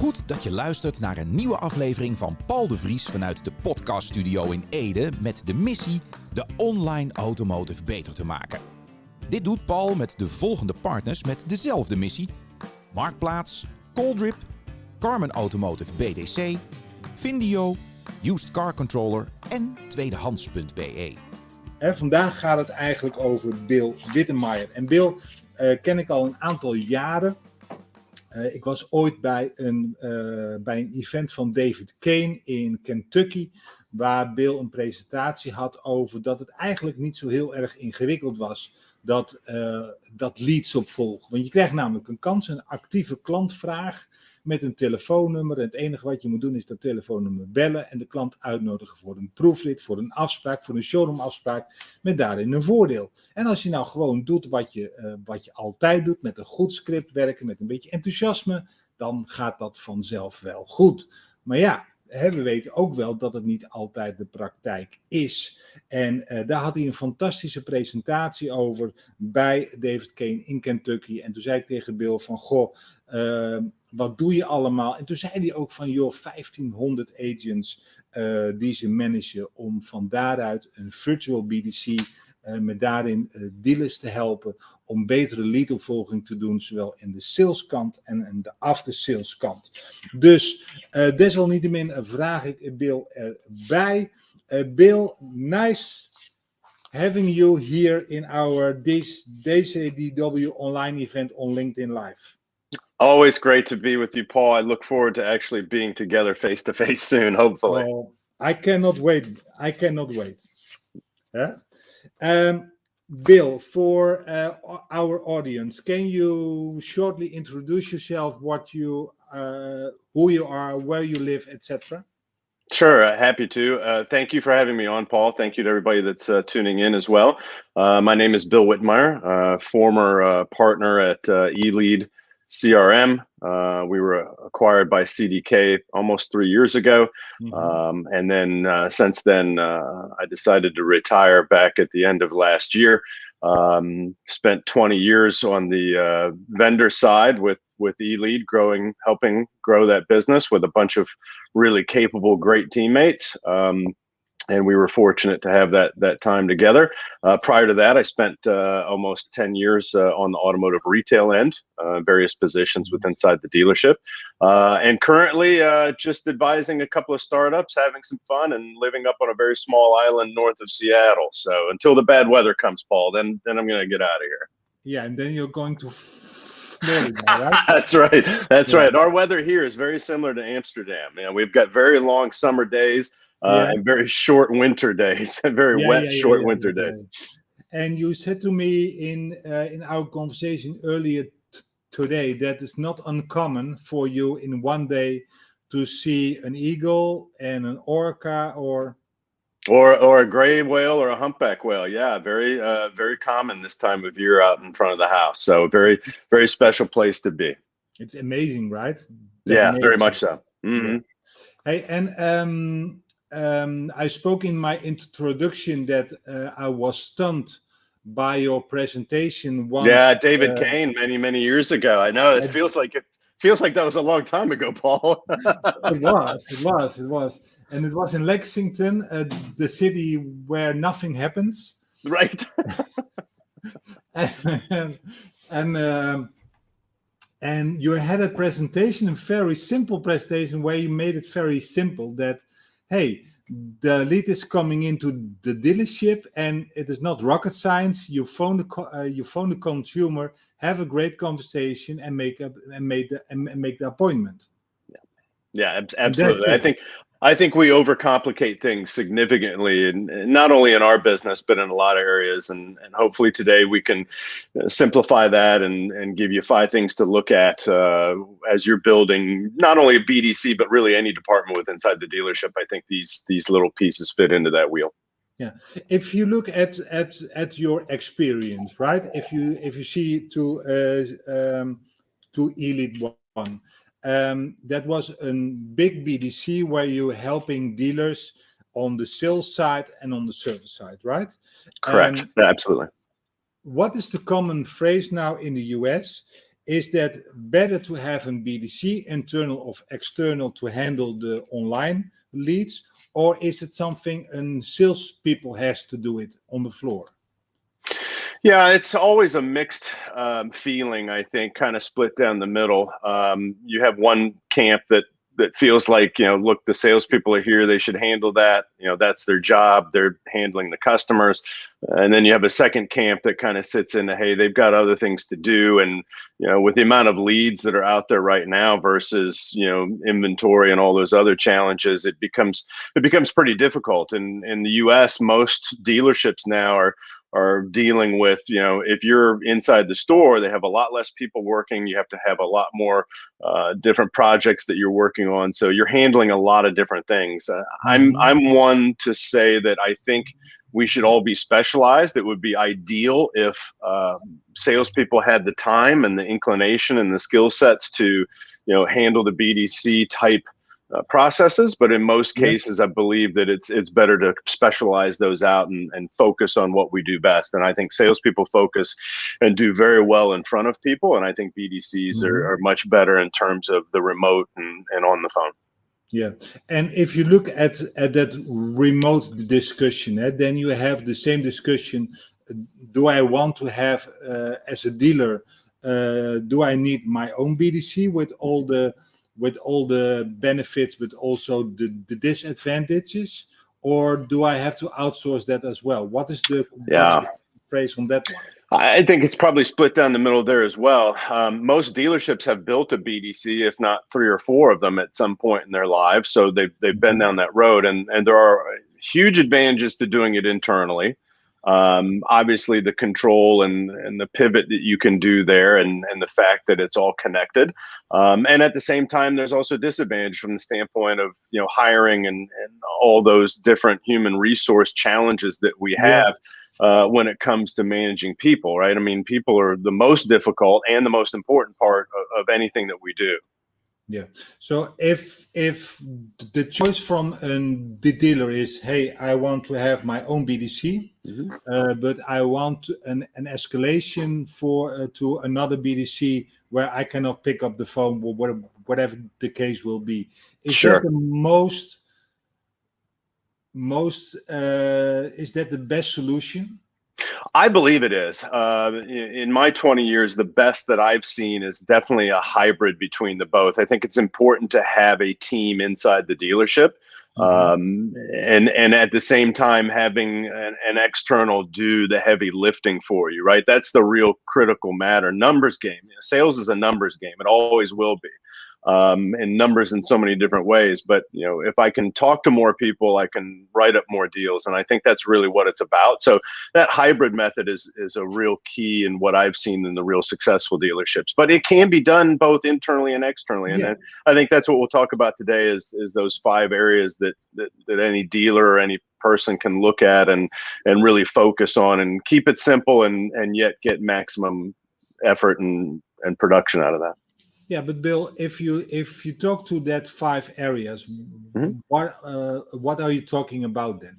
Goed dat je luistert naar een nieuwe aflevering van Paul de Vries vanuit de podcaststudio in Ede met de missie de online automotive beter te maken. Dit doet Paul met de volgende partners met dezelfde missie: Marktplaats, Calldrip, CARMEN Automotive BDC, Findio, Used Car Controller en tweedehands.be. Vandaag gaat het eigenlijk over Bill Wittenmyer. En Bill ken ik al een aantal jaren. Ik was ooit bij een event van David Kane in Kentucky, waar Bill een presentatie had over dat het eigenlijk niet zo heel erg ingewikkeld was, dat leads opvolgen. Want je krijgt namelijk een kans, een actieve klantvraag met een telefoonnummer. En het enige wat je moet doen is dat telefoonnummer bellen en de klant uitnodigen voor een proefrit, voor een afspraak, voor een showroomafspraak, met daarin een voordeel. En als je nou gewoon doet wat je altijd doet, met een goed script werken, met een beetje enthousiasme, dan gaat dat vanzelf wel goed. Maar ja, we weten ook wel dat het niet altijd de praktijk is. En daar had hij een fantastische presentatie over bij David Kane in Kentucky. En toen zei ik tegen Bill van, goh, wat doe je allemaal? En toen zei hij ook van, joh, 1500 agents die ze managen om van daaruit een virtual BDC met daarin dealers te helpen om betere leadopvolging te doen, zowel in de saleskant en de after-sales kant. Dus desalniettemin vraag ik Bill erbij. Bill, nice having you here in our DCDW online event on LinkedIn Live. Always great to be with you, Paul. I look forward to actually being together face to face soon, hopefully. Oh, I cannot wait. Yeah? Bill, for our audience, can you shortly introduce yourself, who you are, where you live, etc.? Sure, happy to. Thank you for having me on, Paul. Thank you to everybody that's tuning in as well. My name is Bill Wittenmyer, former partner at eLead CRM. We were acquired by CDK almost 3 years ago. Mm-hmm. And then since then, I decided to retire back at the end of last year. Spent 20 years on the vendor side with eLead, helping grow that business with a bunch of really capable, great teammates. And we were fortunate to have that time together. Prior to that, I spent almost 10 years on the automotive retail end, various positions inside the dealership. And currently just advising a couple of startups, having some fun, and living up on a very small island north of Seattle. So until the bad weather comes, Paul, then I'm going to get out of here. Yeah, and then you're going to Florida, right? That's right. Our weather here is very similar to Amsterdam. We've got very long summer days. And very short winter days, very wet, short winter days. And you said to me in our conversation earlier today that it's not uncommon for you in one day to see an eagle and an orca or a gray whale or a humpback whale. Yeah, very common this time of year out in front of the house. So very, very special place to be. It's amazing, right? Very much so. Mm-hmm. Yeah. Hey, and I spoke in my introduction that I was stunned by your presentation. David Kane, many years ago. I know it feels like that was a long time ago, Paul. It was, and it was in Lexington, the city where nothing happens. Right. And you had a presentation, a very simple presentation, where you made it very simple that, hey, the lead is coming into the dealership and it is not rocket science. You phone the consumer, have a great conversation, and make the appointment. Yeah, absolutely. I think we overcomplicate things significantly, and not only in our business, but in a lot of areas. And hopefully today we can simplify that and give you 5 things to look at as you're building not only a BDC, but really any department inside the dealership. I think these little pieces fit into that wheel. Yeah. If you look at your experience, right? If you see to eLead 1. That was a big BDC where you're helping dealers on the sales side and on the service side, right? Correct. Absolutely. What is the common phrase now in the US Is that better to have a BDC, internal or external, to handle the online leads? Or is it something salespeople has to do it on the floor? Yeah, it's always a mixed feeling, I think, kind of split down the middle. You have one camp that feels like, look, the salespeople are here, they should handle that. That's their job. They're handling the customers. And then you have a second camp that kind of sits in the, hey, they've got other things to do. And, with the amount of leads that are out there right now versus, inventory and all those other challenges, it becomes pretty difficult. And in the US, most dealerships now are dealing with, if you're inside the store, they have a lot less people working. You have to have a lot more different projects that you're working on. So you're handling a lot of different things. I'm one to say that I think we should all be specialized. It would be ideal if salespeople had the time and the inclination and the skill sets to, handle the BDC type processes, but in most cases, I believe that it's better to specialize those out and focus on what we do best. And I think salespeople focus and do very well in front of people, and I think BDCs are much better in terms of the remote and on the phone. Yeah, and if you look at that remote discussion, then you have the same discussion. Do I want to have, as a dealer, do I need my own BDC with all the benefits, but also the disadvantages, or do I have to outsource that as well? What's the phrase on that one? I think it's probably split down the middle there as well. Most dealerships have built a BDC, if not 3 or 4 of them at some point in their lives. So they've been down that road, and there are huge advantages to doing it internally. Obviously the control and the pivot that you can do there, and the fact that it's all connected. And at the same time, there's also a disadvantage from the standpoint of, hiring and all those different human resource challenges that we have when it comes to managing people, right? I mean, people are the most difficult and the most important part of anything that we do. Yeah. So if the choice from the dealer is, hey, I want to have my own BDC, but I want an escalation to another BDC where I cannot pick up the phone, or whatever the case will be. Is that the most? Is that the best solution? I believe it is. In my 20 years, the best that I've seen is definitely a hybrid between the both. I think it's important to have a team inside the dealership, and at the same time having an external do the heavy lifting for you, right? That's the real critical matter. Numbers game. Sales is a numbers game. It always will be. And numbers in so many different ways. But, if I can talk to more people, I can write up more deals. And I think that's really what it's about. So that hybrid method is a real key in what I've seen in the real successful dealerships. But it can be done both internally and externally. And then I think that's what we'll talk about today is those 5 areas that any dealer or any person can look at and really focus on and keep it simple and yet get maximum effort and production out of that. Yeah, but Bill, if you talk to that 5 areas, what are you talking about then?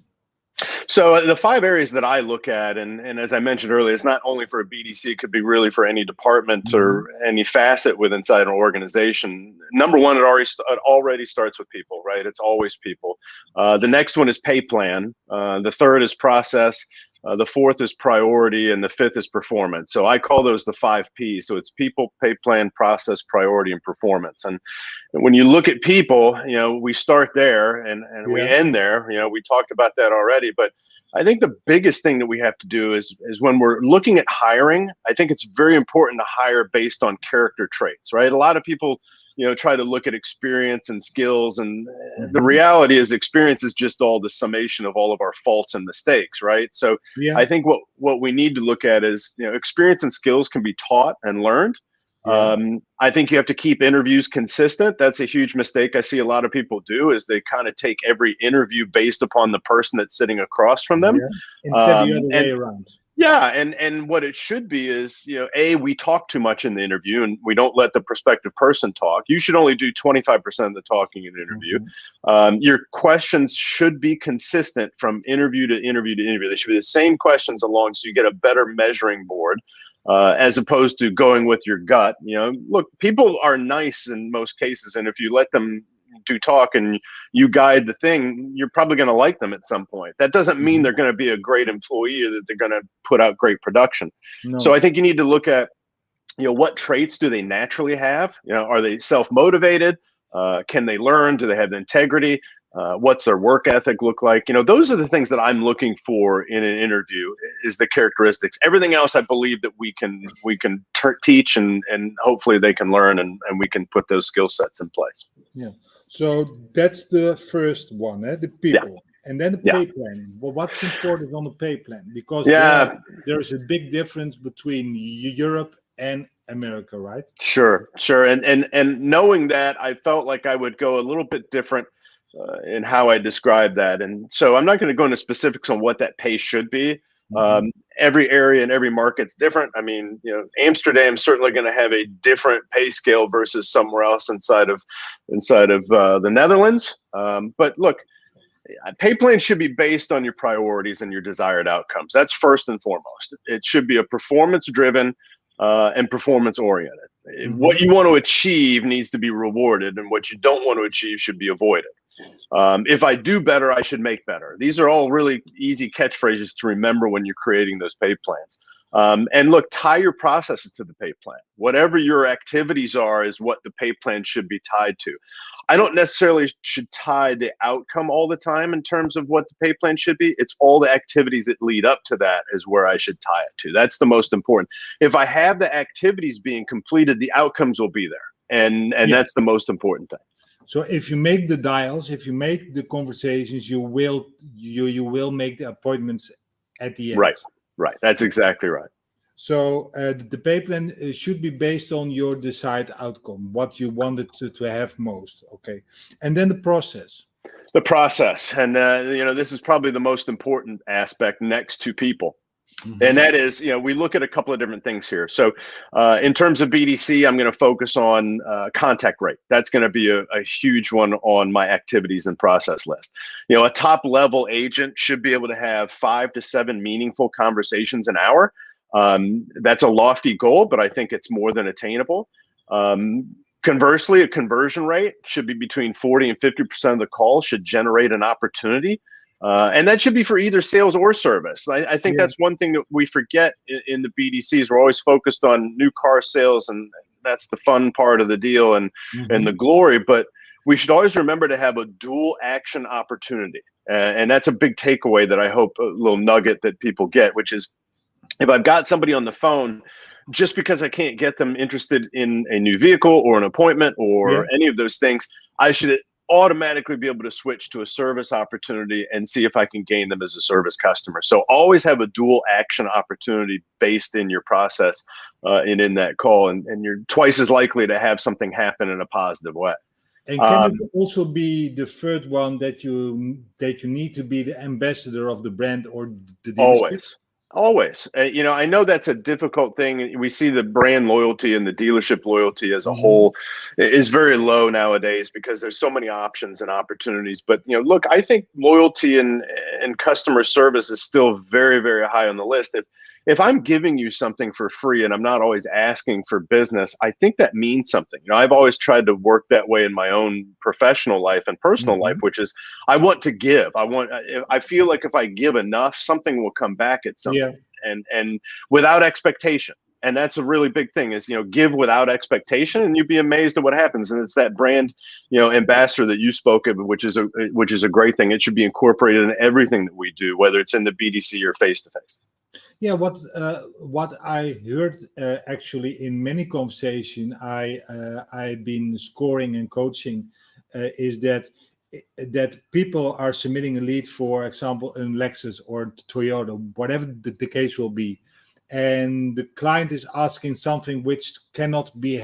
So the 5 areas that I look at, and as I mentioned earlier, it's not only for a BDC, it could be really for any department or any facet within inside an organization. Number one, it already starts with people, right? It's always people. The next one is pay plan. The third is process. The fourth is priority, and the fifth is performance. So I call those the 5 Ps. So it's people, pay plan, process, priority, and performance. And when you look at people, we start there and we end there. We talked about that already. But I think the biggest thing that we have to do is when we're looking at hiring, I think it's very important to hire based on character traits, right? A lot of people try to look at experience and skills, and the reality is experience is just all the summation of all of our faults and mistakes, right? So I think what we need to look at is, experience and skills can be taught and learned. I think you have to keep interviews consistent. That's a huge mistake I see a lot of people do, is they kind of take every interview based upon the person that's sitting across from them. Instead the other way around. Yeah, and what it should be is, we talk too much in the interview and we don't let the prospective person talk. You should only do 25% of the talking in an interview. Your questions should be consistent from interview to interview to interview. They should be the same questions along, so you get a better measuring board. as opposed to going with your gut. Look, people are nice in most cases, and if you let them do talk and you guide the thing, you're probably going to like them at some point. That doesn't mean they're going to be a great employee or that they're going to put out great production. No. So I think you need to look at, what traits do they naturally have? Are they self-motivated? Can they learn? Do they have integrity? What's their work ethic look like? Those are the things that I'm looking for in an interview, is the characteristics. Everything else, I believe that we can teach and hopefully they can learn, and we can put those skill sets in place. Yeah. So that's the first one, the people. Yeah. And then the pay plan. Well, what's important on the pay plan? Because there's a big difference between Europe and America, right? Sure. And knowing that, I felt like I would go a little bit different in how I describe that. And so I'm not going to go into specifics on what that pay should be. Every area and every market's different. I mean, Amsterdam's certainly going to have a different pay scale versus somewhere else inside of the Netherlands. But look, pay plan should be based on your priorities and your desired outcomes. That's first and foremost. It should be a performance-driven and performance-oriented. What you want to achieve needs to be rewarded, and what you don't want to achieve should be avoided. If I do better, I should make better. These are all really easy catchphrases to remember when you're creating those pay plans. And look, tie your processes to the pay plan. Whatever your activities are is what the pay plan should be tied to. I don't necessarily should tie the outcome all the time in terms of what the pay plan should be. It's all the activities that lead up to that is where I should tie it to. That's the most important. If I have the activities being completed, the outcomes will be there. And that's the most important thing. So if you make the dials, if you make the conversations, you will make the appointments at the end. Right. That's exactly right. So the pay plan should be based on your desired outcome, what you wanted to have most. Okay. And then the process. The process. And, this is probably the most important aspect next to people. And that is, we look at a couple of different things here. So in terms of BDC, I'm going to focus on contact rate. That's going to be a huge one on my activities and process list. A top level agent should be able to have 5 to 7 meaningful conversations an hour. That's a lofty goal, but I think it's more than attainable. Conversely, a conversion rate should be between 40 and 50% of the calls should generate an opportunity. And that should be for either sales or service. I think that's one thing that we forget in the BDCs. We're always focused on new car sales, and that's the fun part of the deal and the glory. But we should always remember to have a dual action opportunity. And that's a big takeaway that I hope, a little nugget that people get, which is if I've got somebody on the phone, just because I can't get them interested in a new vehicle or an appointment or any of those things, I should automatically be able to switch to a service opportunity and see if I can gain them as a service customer. So always have a dual action opportunity based in your process and in that call, and you're twice as likely to have something happen in a positive way. And can it also be the third one that you need to be the ambassador of the brand or the dealership? Always. I know that's a difficult thing. We see the brand loyalty and the dealership loyalty as a whole is very low nowadays because there's so many options and opportunities. But, look, I think loyalty and customer service is still very, very high on the list. If I'm giving you something for free and I'm not always asking for business, I think that means something. I've always tried to work that way in my own professional life and personal life, which is I want to give. I feel like if I give enough, something will come back at some point and without expectation. And that's a really big thing is, give without expectation and you'd be amazed at what happens. And it's that brand, ambassador that you spoke of, which is a great thing. It should be incorporated in everything that we do, whether it's in the BDC or face-to-face. Yeah, what I heard actually in many conversations I've been scoring and coaching is that people are submitting a lead, for example, in Lexus or Toyota, whatever the case will be, and the client is asking something which cannot be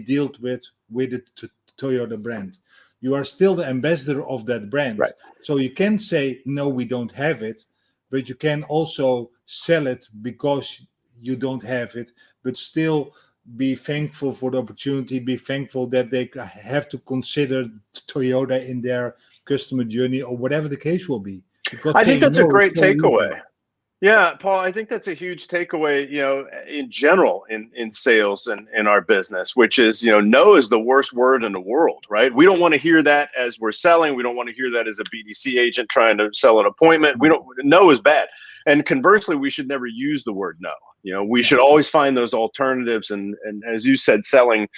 dealt with the Toyota brand. You are still the ambassador of that brand, right? So you can say no, we don't have it. But you can also sell it because you don't have it, but still be thankful for the opportunity, be thankful that they have to consider Toyota in their customer journey or whatever the case will be. I think that's a great takeaway. Yeah, Paul, I think that's a huge takeaway, in general in sales and in our business, which is, no is the worst word in the world, right? We don't want to hear that as we're selling. We don't want to hear that as a BDC agent trying to sell an appointment. No is bad. And conversely, we should never use the word no. We should always find those alternatives. And as you said, selling,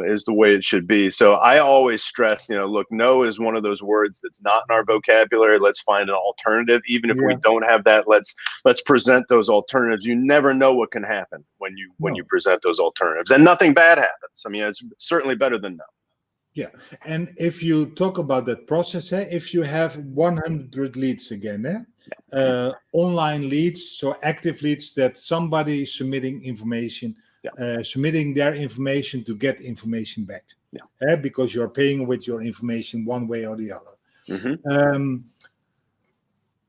is the way it should be. So I always stress, look, no is one of those words that's not in our vocabulary. Let's find an alternative. Even if we don't have that, let's present those alternatives. You never know what can happen when you present those alternatives, and nothing bad happens. I mean, it's certainly better than no. Yeah, and if you talk about that process, if you have 100 leads again, online leads, so active leads that somebody is submitting information, submitting their information to get information back, because you're paying with your information one way or the other. Mm-hmm.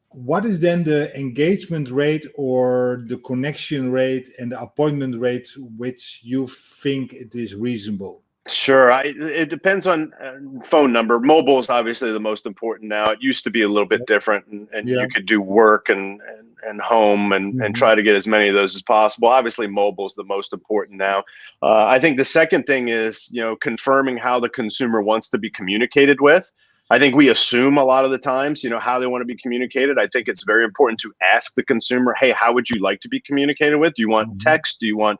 What is then the engagement rate or the connection rate and the appointment rate which you think it is reasonable? Sure. It depends on phone number. Mobile is obviously the most important now. It used to be a little bit different, and you could do work and home and try to get as many of those as possible. Obviously, mobile is the most important now. I think the second thing is, confirming how the consumer wants to be communicated with. I think we assume a lot of the times, how they want to be communicated. I think it's very important to ask the consumer, hey, how would you like to be communicated with? Do you want text? Do you want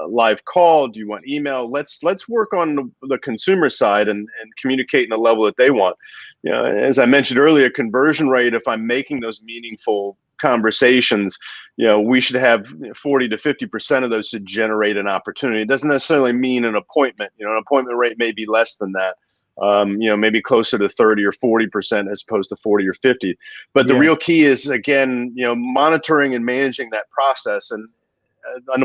live call? Do you want email? Let's work on the consumer side and communicate in a level that they want. As I mentioned earlier, conversion rate, if I'm making those meaningful conversations, we should have 40 to 50% of those to generate an opportunity. It doesn't necessarily mean an appointment. An appointment rate may be less than that. Maybe closer to 30 or 40% as opposed to 40 or 50. But the real key is, again, monitoring and managing that process. And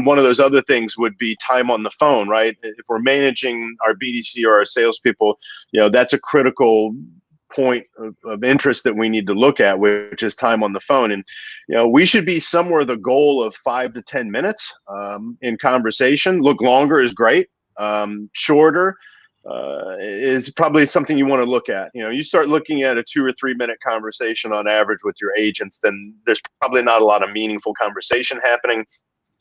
one of those other things would be time on the phone, right? If we're managing our BDC or our salespeople, that's a critical point of interest that we need to look at, which is time on the phone. And, we should be somewhere the goal of 5 to 10 minutes in conversation. Look, longer is great. Shorter is probably something you want to look at. You start looking at a 2 or 3 minute conversation on average with your agents, then there's probably not a lot of meaningful conversation happening.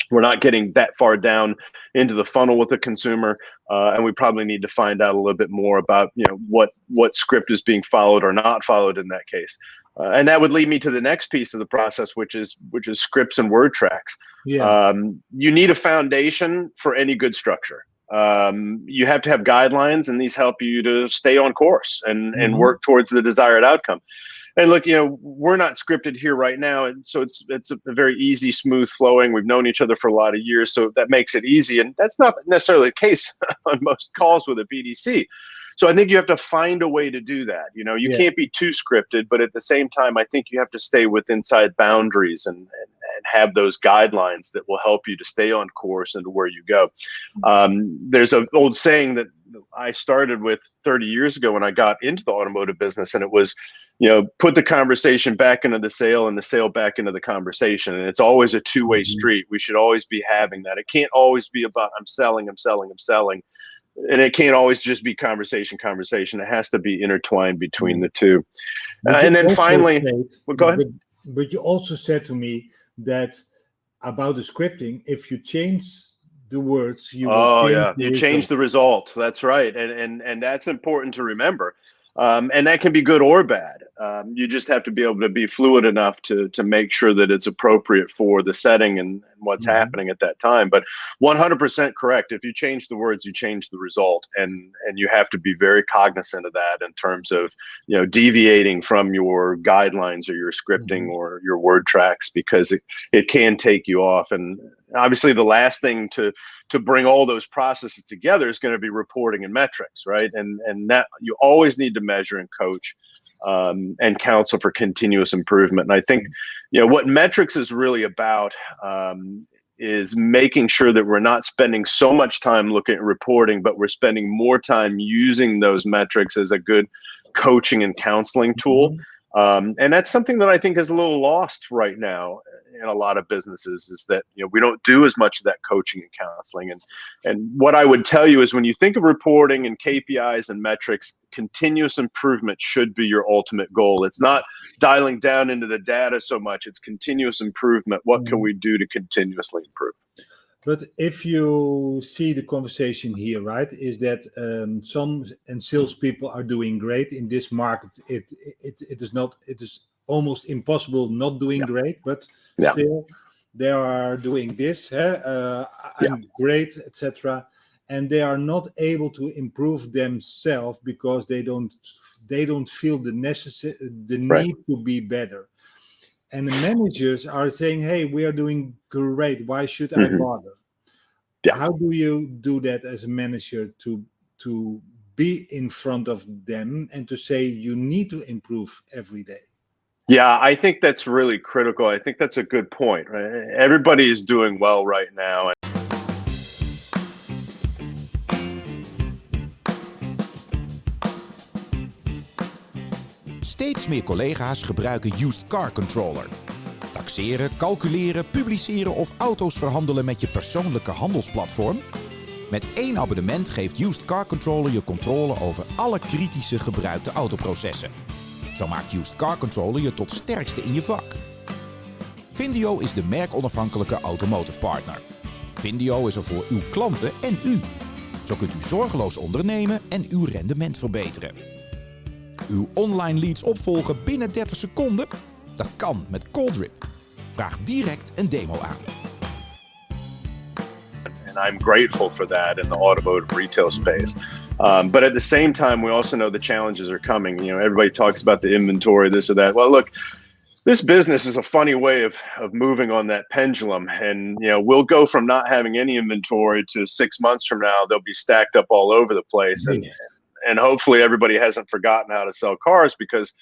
We're not getting that far down into the funnel with the consumer, and we probably need to find out a little bit more about what script is being followed or not followed in that case. And that would lead me to the next piece of the process, which is scripts and word tracks. You need a foundation for any good structure. You have to have guidelines, and these help you to stay on course and work towards the desired outcome. And look, we're not scripted here right now, and so it's a very easy, smooth flowing. We've known each other for a lot of years, so that makes it easy. And that's not necessarily the case on most calls with a BDC. So I think you have to find a way to do that. You can't be too scripted, but at the same time, I think you have to stay inside boundaries and have those guidelines that will help you to stay on course and to where you go. There's an old saying that I started with 30 years ago when I got into the automotive business, and it was, put the conversation back into the sale and the sale back into the conversation. And it's always a two-way street. We should always be having that. It can't always be about I'm selling. And it can't always just be conversation. It has to be intertwined between the two. And then finally, go ahead. But you also said to me that about the scripting, if you change the words, you change the result. That's right. And that's important to remember. And that can be good or bad. You just have to be able to be fluid enough to make sure that it's appropriate for the setting and what's happening at that time. But 100% correct. If you change the words, you change the result. And you have to be very cognizant of that in terms of, deviating from your guidelines or your scripting or your word tracks, because it can take you off. And obviously the last thing to bring all those processes together is going to be reporting and metrics, right? And that you always need to measure and coach and counsel for continuous improvement. And I think, what metrics is really about is making sure that we're not spending so much time looking at reporting, but we're spending more time using those metrics as a good coaching and counseling tool. And that's something that I think is a little lost right now in a lot of businesses is that, we don't do as much of that coaching and counseling. And what I would tell you is when you think of reporting and KPIs and metrics, continuous improvement should be your ultimate goal. It's not dialing down into the data so much. It's continuous improvement. What can we do to continuously improve? But if you see the conversation here, right, is that some salespeople are doing great in this market. It is almost impossible not doing great, but still they are doing this. I'm great, etc., and they are not able to improve themselves because they don't feel the need to be better. And the managers are saying, hey, we are doing great. Why should I bother? Yeah. How do you do that as a manager to be in front of them and to say you need to improve every day? Yeah, I think that's really critical. I think that's a good point. Right? Everybody is doing well right now. Steeds meer collega's gebruiken Used Car Controller. Taxeren, calculeren, publiceren of auto's verhandelen met je persoonlijke handelsplatform? Met 1 abonnement geeft Used Car Controller je controle over alle kritische gebruikte autoprocessen. Zo maakt Used Car Controller je tot sterkste in je vak. Findio is de merkonafhankelijke Automotive partner. Findio is er voor uw klanten en u. Zo kunt u zorgeloos ondernemen en uw rendement verbeteren. Uw online leads opvolgen binnen 30 seconden? Dat kan met Calldrip. Vraag direct een demo aan. And I'm grateful for that in the automotive retail space. But at the same time, we also know the challenges are coming. Everybody talks about the inventory, this or that. Well, look, this business is a funny way of moving on that pendulum. And, we'll go from not having any inventory to 6 months from now, they'll be stacked up all over the place. And hopefully everybody hasn't forgotten how to sell cars because,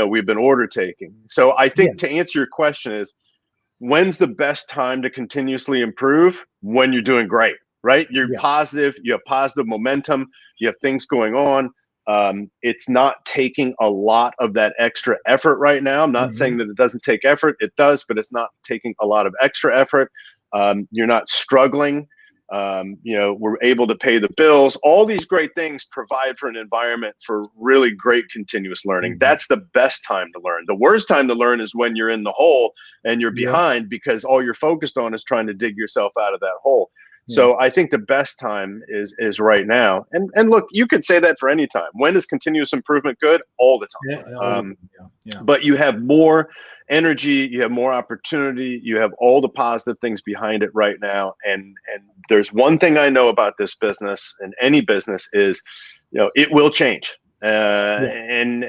we've been order taking. So I think to answer your question is, when's the best time to continuously improve? When you're doing great, right? You're positive, you have positive momentum, you have things going on. It's not taking a lot of that extra effort right now. I'm not saying that it doesn't take effort. It does, but it's not taking a lot of extra effort. You're not struggling. We're able to pay the bills. All these great things provide for an environment for really great continuous learning. That's the best time to learn. The worst time to learn is when you're in the hole and you're behind because all you're focused on is trying to dig yourself out of that hole. So I think the best time is right now. And look, you could say that for any time. When is continuous improvement good? All the time. But you have more energy, you have more opportunity, you have all the positive things behind it right now. And there's one thing I know about this business and any business is, it will change. And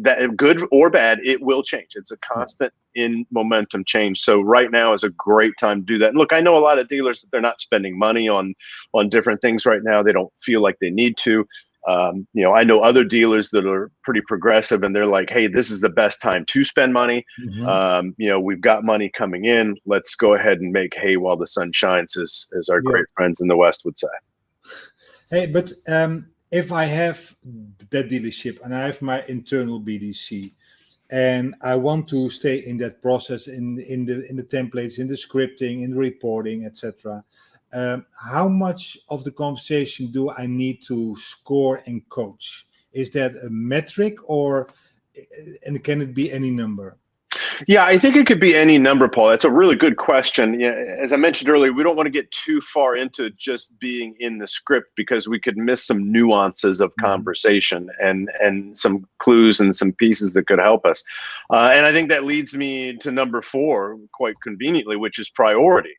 that good or bad, it will change. It's a constant in momentum change. So right now is a great time to do that. And look, I know a lot of dealers, they're not spending money on different things right now. They don't feel like they need to. I know other dealers that are pretty progressive and they're like, hey, this is the best time to spend money. We've got money coming in. Let's go ahead and make hay while the sun shines, as our great friends in the West would say. Hey, but if I have that dealership and I have my internal BDC and I want to stay in that process, in the templates, in the scripting, in the reporting, etc., how much of the conversation do I need to score and coach? Is that a metric and can it be any number? Yeah, I think it could be any number, Paul. That's a really good question. As I mentioned earlier, we don't want to get too far into just being in the script because we could miss some nuances of conversation and some clues and some pieces that could help us. And I think that leads me to number 4, quite conveniently, which is priority.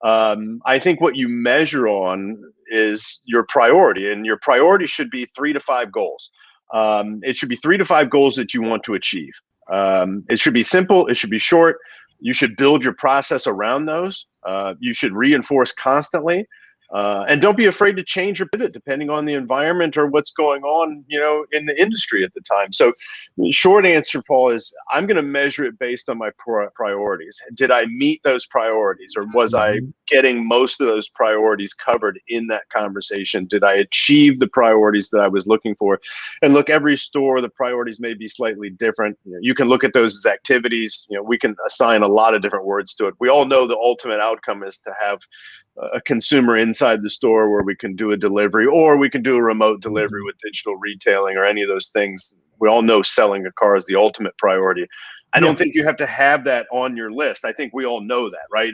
I think what you measure on is your priority, and your priority should be 3 to 5 goals. It should be 3 to 5 goals that you want to achieve. It should be simple. It should be short. You should build your process around those. You should reinforce constantly. And don't be afraid to change or pivot depending on the environment or what's going on, in the industry at the time. So the short answer, Paul, is I'm going to measure it based on my priorities. Did I meet those priorities, or was I getting most of those priorities covered in that conversation? Did I achieve the priorities that I was looking for? And look, every store, the priorities may be slightly different. You can look at those as activities. We can assign a lot of different words to it. We all know the ultimate outcome is to have a consumer inside the store where we can do a delivery, or we can do a remote delivery with digital retailing, or any of those things. We all know selling a car is the ultimate priority. I don't think you have to have that on your list. I think we all know that, right?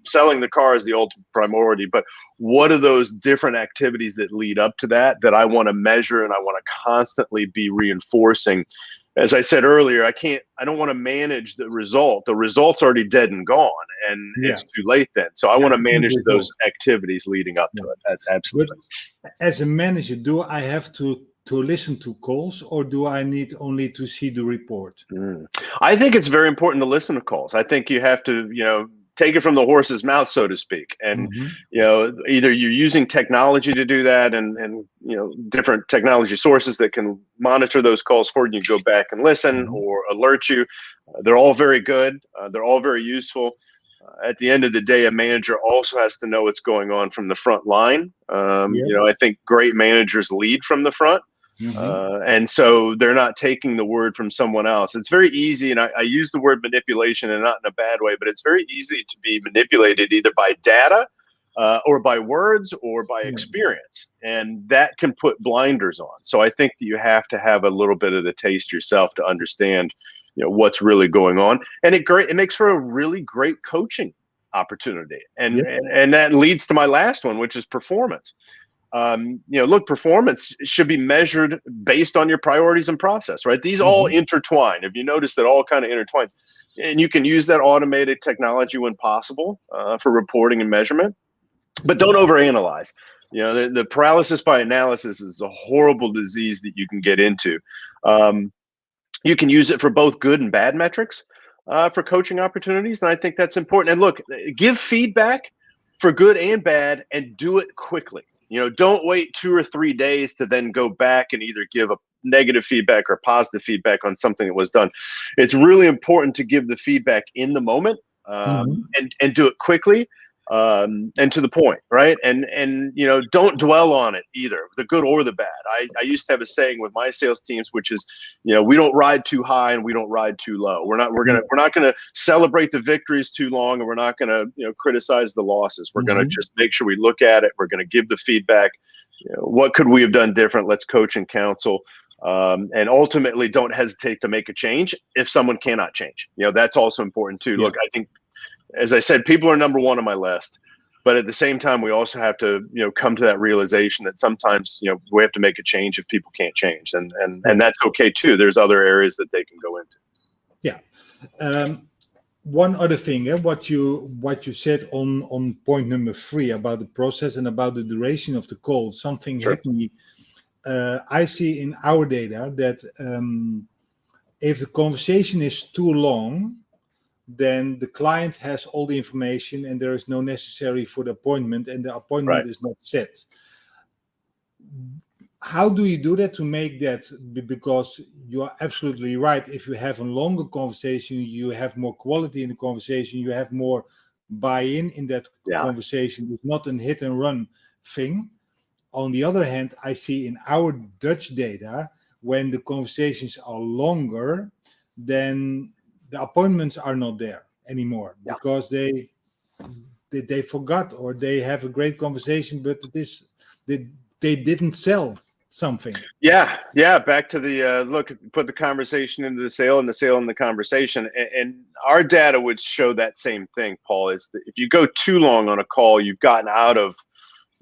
Selling the car is the ultimate priority, but what are those different activities that lead up to that I want to measure and I want to constantly be reinforcing? As I said earlier, I don't want to manage the result. The result's already dead and gone, and it's too late then. So I want to manage those activities leading up to it. Absolutely. But as a manager, do I have to listen to calls, or do I need only to see the report? I think it's very important to listen to calls. I think you have to, take it from the horse's mouth, so to speak. And, either you're using technology to do that, and different technology sources that can monitor those calls for you. You can go back and listen or alert you. They're all very good. They're all very useful. At the end of the day, a manager also has to know what's going on from the front line. I think great managers lead from the front. And so they're not taking the word from someone else. It's very easy, and I use the word manipulation, and not in a bad way, but it's very easy to be manipulated either by data or by words or by experience, and that can put blinders on. So I think that you have to have a little bit of the taste yourself to understand what's really going on, and it makes for a really great coaching opportunity, and that leads to my last one, which is performance. Look, performance should be measured based on your priorities and process, right? These all intertwine. If you notice, that all kind of intertwines, and you can use that automated technology when possible for reporting and measurement, but don't overanalyze. The paralysis by analysis is a horrible disease that you can get into. You can use it for both good and bad metrics for coaching opportunities, and I think that's important. And look, give feedback for good and bad, and do it quickly. Don't wait 2 or 3 days to then go back and either give a negative feedback or positive feedback on something that was done. It's really important to give the feedback in the moment, and do it quickly, and to the point, right? And don't dwell on it either, the good or the bad. I used to have a saying with my sales teams, which is, we don't ride too high and we don't ride too low. We're not gonna celebrate the victories too long, and we're not gonna criticize the losses. We're gonna just make sure we look at it. We're gonna give the feedback. What could we have done different? Let's coach and counsel. And ultimately, don't hesitate to make a change if someone cannot change. That's also important too. Look, I think, as I said, people are number one on my list, but at the same time, we also have to, come to that realization that sometimes, we have to make a change if people can't change, and that's okay too. There's other areas that they can go into. Yeah. One other thing, what you said on point number 3 about the process and about the duration of the call, something hit me. I see in our data that if the conversation is too long, then the client has all the information and there is no necessary for the appointment, and the appointment is not set. How do you do that to make that? Because you are absolutely right. If you have a longer conversation, you have more quality in the conversation, you have more buy-in in that conversation. It's not a hit and run thing. On the other hand, I see in our Dutch data, when the conversations are longer, then the appointments are not there anymore because they forgot, or they have a great conversation, but they didn't sell something. Yeah. Back to the look, put the conversation into the sale and the sale in the conversation. And our data would show that same thing, Paul, is that if you go too long on a call, you've gotten out of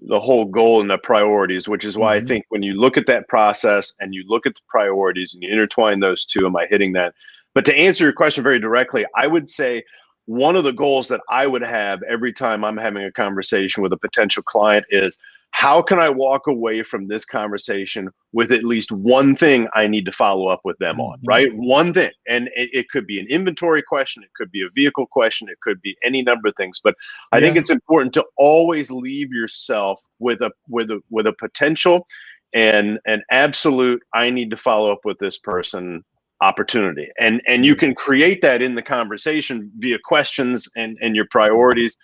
the whole goal and the priorities, which is why I think when you look at that process and you look at the priorities and you intertwine those two, am I hitting that? But to answer your question very directly, I would say one of the goals that I would have every time I'm having a conversation with a potential client is, how can I walk away from this conversation with at least one thing I need to follow up with them on, right? One thing. And it could be an inventory question. It could be a vehicle question. It could be any number of things. But I think it's important to always leave yourself with a potential and an absolute, I need to follow up with this person opportunity. And you can create that in the conversation via questions and your priorities.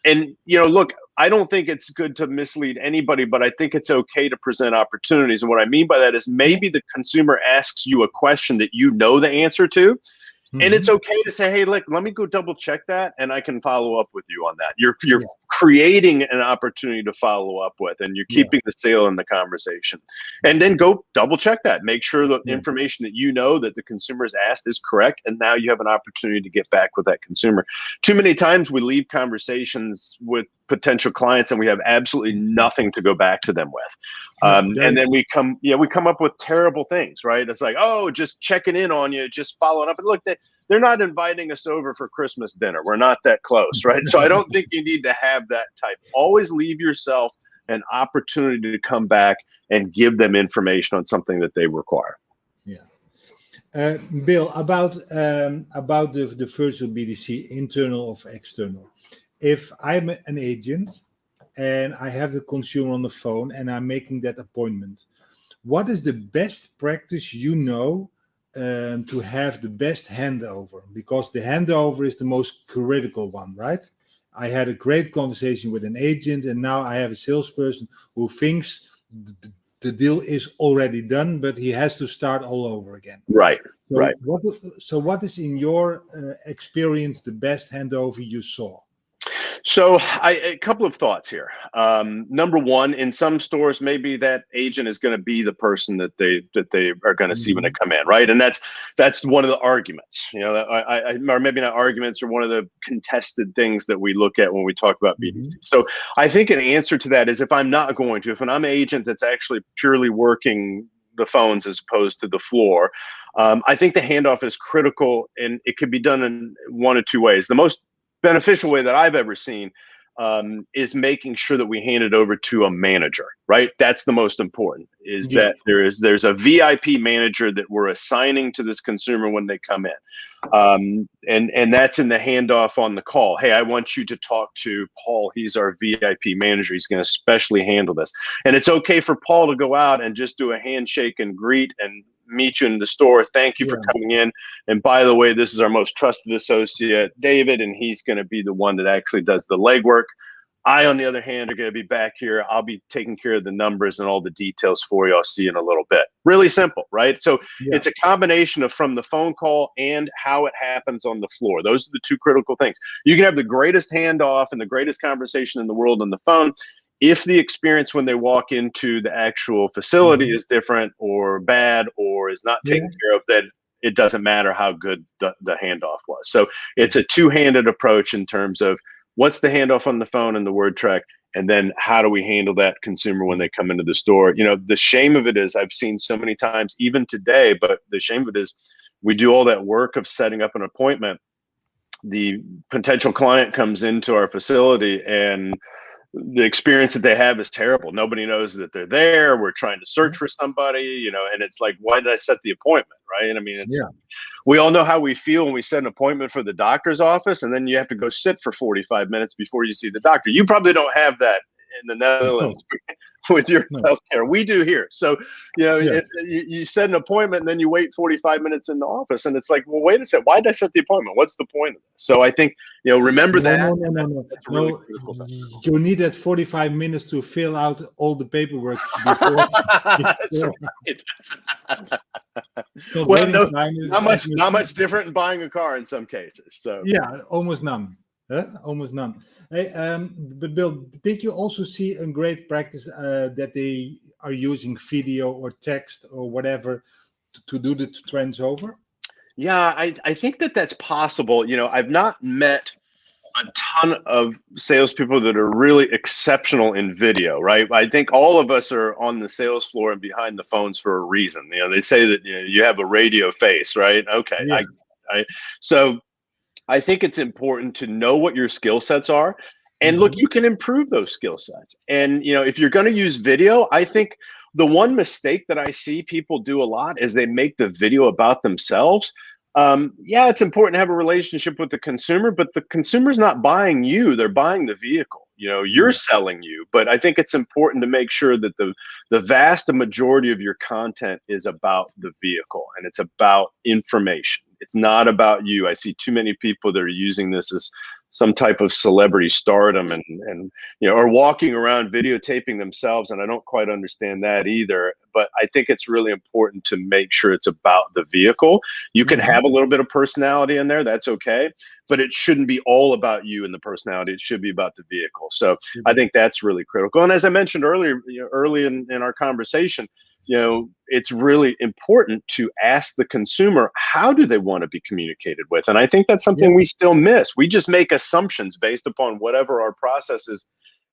And, look, I don't think it's good to mislead anybody, but I think it's okay to present opportunities. And what I mean by that is maybe the consumer asks you a question that you know the answer to. And it's okay to say, hey, look, let me go double check that and I can follow up with you on that. You're creating an opportunity to follow up with, and you're keeping the sale in the conversation. And then go double check that. Make sure the information that you know that the consumer has asked is correct. And now you have an opportunity to get back with that consumer. Too many times we leave conversations with potential clients and we have absolutely nothing to go back to them with. And then we come up with terrible things, right? It's like, oh, just checking in on you, just following up. And look, they're not inviting us over for Christmas dinner. We're not that close, right? So I don't think you need to have that type. Always leave yourself an opportunity to come back and give them information on something that they require. Yeah. Bill, about the virtual BDC, internal or external. If I'm an agent and I have the consumer on the phone and I'm making that appointment, what is the best practice to have the best handover? Because the handover is the most critical one, right? I had a great conversation with an agent and now I have a salesperson who thinks the deal is already done, but he has to start all over again. Right. So what is in your experience the best handover you saw? So a couple of thoughts here. Number one, in some stores, maybe that agent is going to be the person that they are going to see when they come in, right? And that's one of the arguments, or maybe not arguments, or one of the contested things that we look at when we talk about BDC. So I think an answer to that is if I'm an agent that's actually purely working the phones as opposed to the floor, I think the handoff is critical, and it could be done in one of two ways. The most beneficial way that I've ever seen is making sure that we hand it over to a manager, right? That's the most important, that there's a VIP manager that we're assigning to this consumer when they come in. And that's in the handoff on the call. Hey, I want you to talk to Paul. He's our VIP manager. He's going to specially handle this. And it's okay for Paul to go out and just do a handshake and greet and meet you in the store. Thank you for coming in. And by the way, this is our most trusted associate, David, and he's going to be the one that actually does the legwork. I, on the other hand, are going to be back here. I'll be taking care of the numbers and all the details for you. I'll see you in a little bit. Really simple, right? So it's a combination of from the phone call and how it happens on the floor. Those are the two critical things. You can have the greatest handoff and the greatest conversation in the world on the phone. If the experience when they walk into the actual facility is different or bad or is not taken care of, then it doesn't matter how good the handoff was. So it's a two-handed approach in terms of what's the handoff on the phone and the word track, and then how do we handle that consumer when they come into the store? The shame of it is I've seen so many times, even today, but the shame of it is we do all that work of setting up an appointment. The potential client comes into our facility and the experience that they have is terrible. Nobody knows that they're there. We're trying to search for somebody, and it's like, why did I set the appointment? Right. I mean, we all know how we feel when we set an appointment for the doctor's office and then you have to go sit for 45 minutes before you see the doctor. You probably don't have that in the Netherlands with your healthcare. We do here. So, you set an appointment and then you wait 45 minutes in the office and it's like, well, wait a second. Why did I set the appointment? What's the point of this? So I think, remember that. No. You need that 45 minutes to fill out all the paperwork before. That's right. Well, not much different in buying a car in some cases. So almost none. Almost none. Hey, but Bill, did you also see a great practice that they are using video or text or whatever to do the trends over? Yeah, I think that's possible. I've not met a ton of salespeople that are really exceptional in video, right? I think all of us are on the sales floor and behind the phones for a reason. They say that you have a radio face, right? Okay. So I think it's important to know what your skill sets are And look, you can improve those skill sets. And, if you're going to use video, I think the one mistake that I see people do a lot is they make the video about themselves. Yeah, it's important to have a relationship with the consumer, but the consumer's not buying you, they're buying the vehicle. You're selling you, but I think it's important to make sure that the vast majority of your content is about the vehicle and it's about information. It's not about you. I see too many people that are using this as some type of celebrity stardom and or walking around videotaping themselves, and I don't quite understand that either. But I think it's really important to make sure it's about the vehicle. You can have a little bit of personality in there, that's okay, but it shouldn't be all about you and the personality. It should be about the vehicle. So I think that's really critical. And as I mentioned earlier, early in our conversation, it's really important to ask the consumer, how do they want to be communicated with? And I think that's something we still miss. We just make assumptions based upon whatever our process is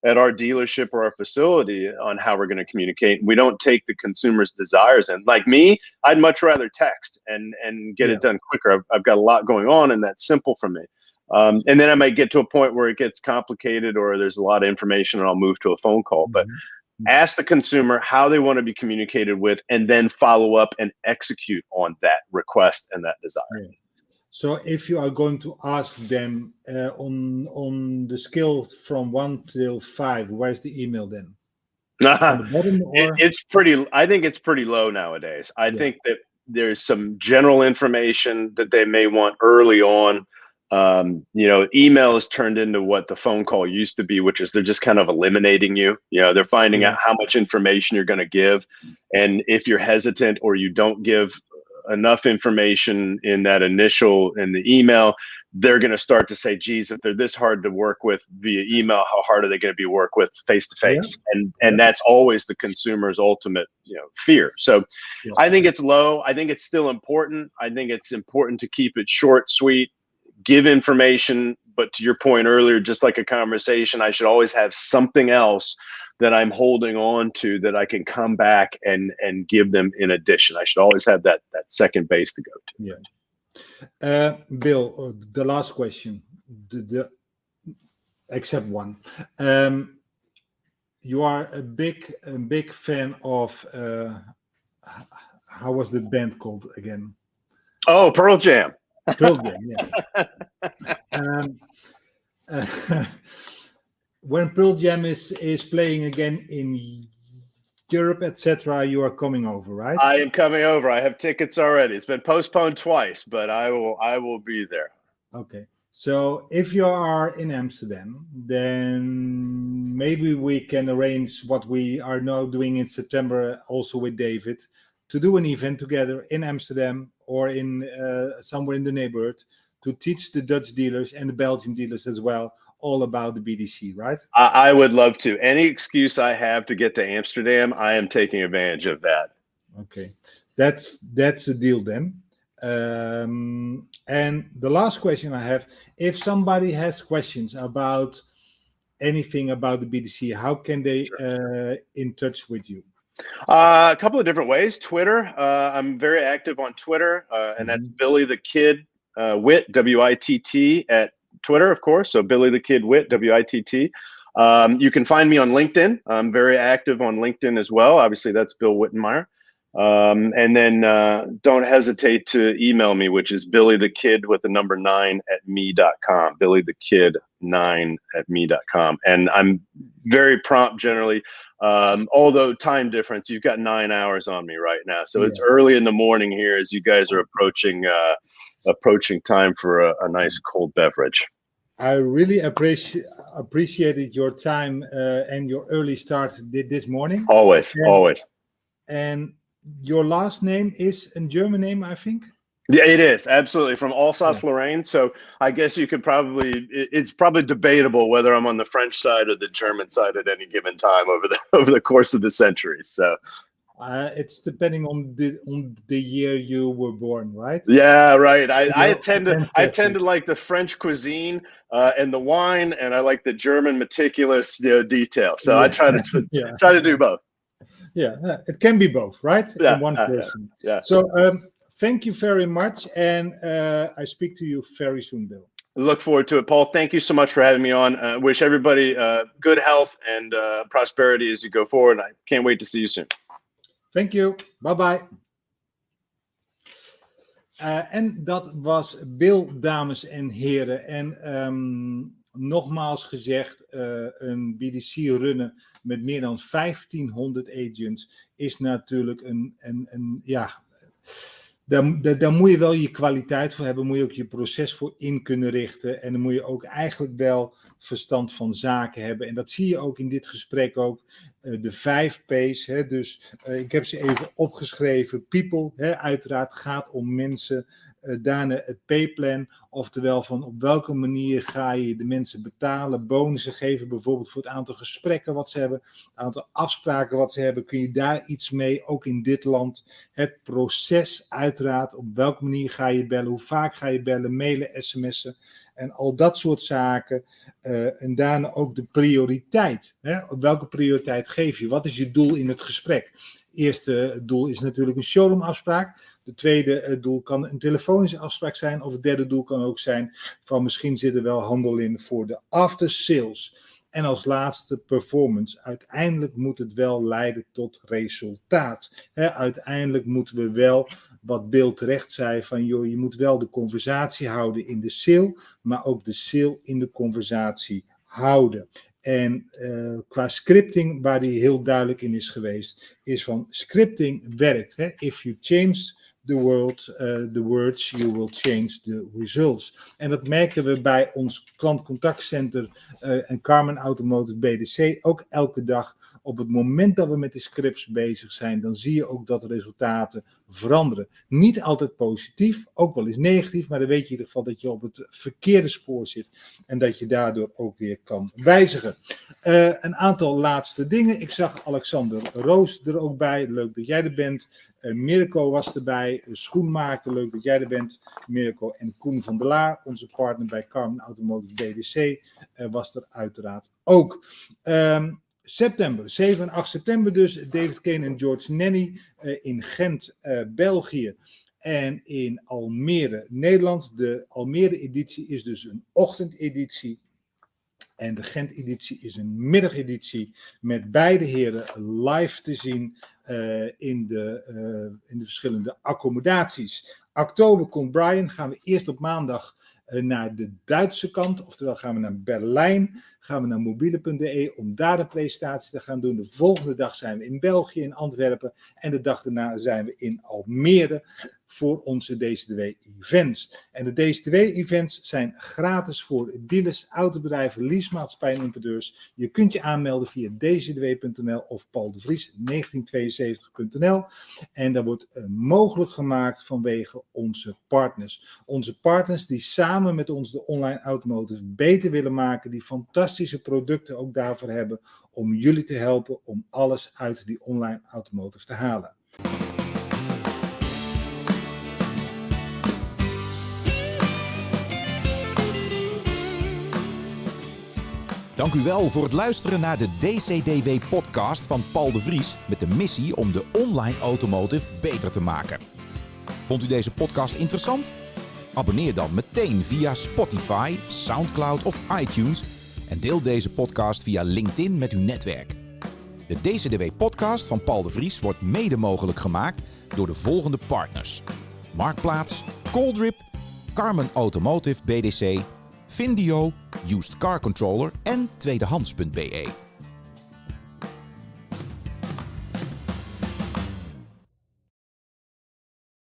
at our dealership or our facility on how we're going to communicate. We don't take the consumer's desires in. Like me, I'd much rather text and get it done quicker. I've got a lot going on, and that's simple for me. And then I might get to a point where it gets complicated or there's a lot of information and I'll move to a phone call. But ask the consumer how they want to be communicated with, and then follow up and execute on that request and that desire. So if you are going to ask them on the scale from 1 till 5, where's the email then? On the bottom, or? I think it's pretty low nowadays. I think that there's some general information that they may want early on. Email has turned into what the phone call used to be, which is they're just kind of eliminating you. They're finding out how much information you're going to give. And if you're hesitant or you don't give enough information in that in the email, they're going to start to say, geez, if they're this hard to work with via email, how hard are they going to be work with face to face? And that's always the consumer's ultimate, fear. So I think it's low. I think it's still important. I think it's important to keep it short, sweet, give information, but to your point earlier, just like a conversation, I should always have something else that I'm holding on to that I can come back and give them in addition. I should always have that second base to go to. Bill, the last question, except one. You are a big fan of, how was the band called again? Oh, Pearl Jam. Pearl Jam, when Pearl Jam is playing again in Europe, etc., you are coming over, right? I am coming over. I have tickets already. It's been postponed twice, but I will be there. Okay. So if you are in Amsterdam, then maybe we can arrange what we are now doing in September, also with David, to do an event together in Amsterdam or in somewhere in the neighborhood to teach the Dutch dealers and the Belgian dealers as well all about the BDC, right? I would love to. Any excuse I have to get to Amsterdam, I am taking advantage of that. Okay, that's a deal then. And the last question I have, if somebody has questions about anything about the BDC, how can they in touch with you? A couple of different ways. Twitter, I'm very active on Twitter, and that's Billy the Kid Witt, WITT at Twitter, of course. So Billy the Kid Witt, WITT. You can find me on LinkedIn. I'm very active on LinkedIn as well. Obviously, that's Bill Wittenmyer. And then don't hesitate to email me, which is billythekid with the number 9 at me.com, billythekid9 at me.com. And I'm very prompt generally, although time difference, you've got 9 hours on me right now. So it's early in the morning here as you guys are approaching time for a nice cold beverage. I really appreciated your time and your early start this morning. Always. And your last name is a German name, I think? Yeah, it is. Absolutely. From Alsace-Lorraine. So I guess you could it's probably debatable whether I'm on the French side or the German side at any given time over the course of the centuries. So it's depending on the year you were born, right? Yeah, right. I tend to like the French cuisine and the wine, and I like the German meticulous detail. So I try to do both. Yeah, it can be both, right? Yeah, in one person. Yeah. So thank you very much, and I speak to you very soon, Bill. Look forward to it. Paul, thank you so much for having me on. Wish everybody good health and prosperity as you go forward. I can't wait to see you soon. Thank you. Bye-bye. En dat was Bill, dames en heren. En nogmaals gezegd, een BDC runnen met meer dan 1500 agents is natuurlijk daar moet je wel je kwaliteit voor hebben, moet je ook je proces voor in kunnen richten. En dan moet je ook eigenlijk wel verstand van zaken hebben. En dat zie je ook in dit gesprek ook. De 5 P's. Dus ik heb ze even opgeschreven. People, uiteraard gaat om mensen. Daarna het P-plan, oftewel van op welke manier ga je de mensen betalen, bonussen geven, bijvoorbeeld voor het aantal gesprekken wat ze hebben, het aantal afspraken wat ze hebben, kun je daar iets mee, ook in dit land. Het proces uiteraard, op welke manier ga je bellen, hoe vaak ga je bellen, mailen, sms'en en al dat soort zaken. En daarna ook de prioriteit. Op welke prioriteit geef je? Wat is je doel in het gesprek? Het eerste doel is natuurlijk een showroomafspraak. De tweede doel kan een telefonische afspraak zijn. Of het derde doel kan ook zijn van misschien zit er wel handel in voor de after sales. En als laatste performance. Uiteindelijk moet het wel leiden tot resultaat. Uiteindelijk moeten we wel, wat Bill terecht zei, van joh, je moet wel de conversatie houden in de sale, maar ook de sale in de conversatie houden. En qua scripting, waar die heel duidelijk in is geweest, is van scripting werkt. If you change the words, you will change the results. En dat merken we bij ons klantcontactcenter en CARMEN Automotive BDC ook elke dag. Op het moment dat we met die scripts bezig zijn, dan zie je ook dat de resultaten veranderen. Niet altijd positief, ook wel eens negatief, maar dan weet je in ieder geval dat je op het verkeerde spoor zit en dat je daardoor ook weer kan wijzigen. Een aantal laatste dingen. Ik zag Alexander Roos er ook bij. Leuk dat jij er bent. Mirko was erbij. Schoenmaker, leuk dat jij er bent. Mirko en Koen van der Laar, onze partner bij CARMEN Automotive BDC, was er uiteraard ook. September, 7 en 8 september dus, David Kane en George Nenny in Gent, België en in Almere, Nederland. De Almere-editie is dus een ochtendeditie en de Gent-editie is een middageditie met beide heren live te zien in de verschillende accommodaties. Oktober komt Brian, gaan we eerst op maandag naar de Duitse kant, oftewel gaan we naar Berlijn, gaan we naar mobiele.de om daar de presentatie te gaan doen. De volgende dag zijn we in België, in Antwerpen en de dag daarna zijn we in Almere voor onze DCDW-events. En de DCDW-events zijn gratis voor dealers, autobedrijven, leasemaatschappijen en importeurs. Je kunt je aanmelden via dcdw.nl of Paul de Vries 1972.nl en dat wordt mogelijk gemaakt vanwege onze partners. Onze partners die samen met ons de online automotive beter willen maken, die fantastische producten ook daarvoor hebben om jullie te helpen om alles uit die online automotive te halen. Dank u wel voor het luisteren naar de DCDW podcast van Paul de Vries met de missie om de online automotive beter te maken. Vond u deze podcast interessant? Abonneer dan meteen via Spotify, Soundcloud of iTunes en deel deze podcast via LinkedIn met uw netwerk. De DCDW podcast van Paul de Vries wordt mede mogelijk gemaakt door de volgende partners: Marktplaats, Calldrip, CARMEN Automotive BDC, Findio, Used Car Controller en tweedehands.be.